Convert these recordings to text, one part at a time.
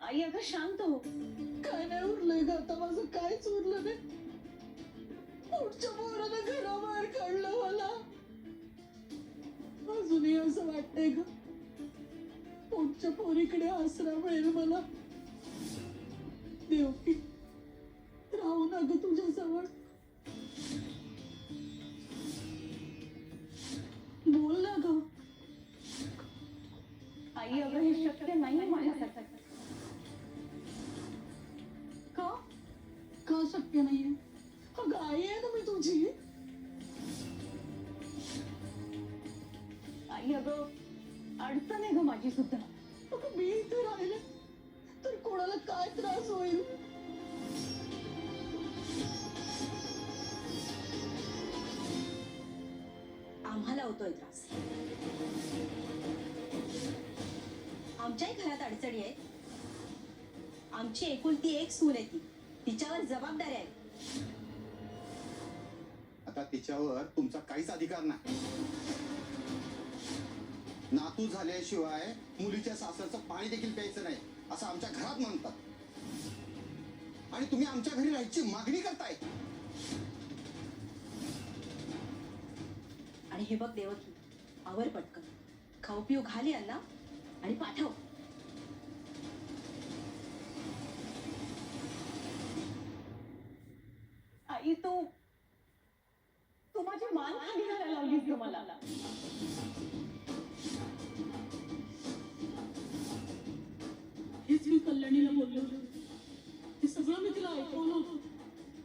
आई अगं शांत हो. काय नाही उरलंय ग आता, माझं काहीच उरलं नाही. पुढच्या पोरानं घराबाहेर काढलं मला. अजूनही असं वाटतंय ग, पुढच्या पोरीकडे आसरा मिळेल मला. देवकी, राहू ना ग तुझ्या जवळ. बोल ना ग. आई अगं हे शक्य नाही माझ्यासाठी. का का शक्य नाहीये? अगं आई आहे ना मी तुझी. आई अगं अडचण आहे ग माझी सुद्धा. अगं मी इथे राहिले तर कोणाला काय त्रास होईल? आम्हाला होतोय त्रास. आमच्याही घरात अडचणी आहेत. आमची एकुलती एक सून आहे, तिच्यावर जबाबदारी आहे. आता तिच्यावर तुमचा काहीच अधिकार नाही. नातू झाल्याशिवाय मुलीच्या सासरचं पाणी देखील प्यायचं नाही असं आमच्या घरात म्हणतात. आणि तुम्ही आमच्या घरी राहायची मागणी करताय. आणि हे बघ देवकी, आवर पटकन, खाऊ पिऊ घाल यांना आणि पाठव. आई तू माझी मान खाली घालायला लावलीस ग मला. हेच मी कल्याणीला बोललो होतो. हे सगळं मी तिला ऐकवलं होतं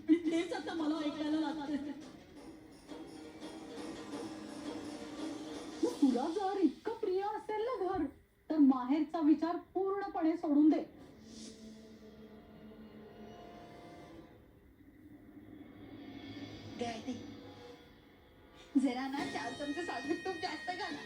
आणि तेच आता मला ऐकायला लागतंय. मग तुला जर इतकं प्रिय असेल ना घर, तर माहेरचा विचार पूर्णपणे सोडून दे. जरा ना 4 चमचे साजूक तूप जास्त घाला.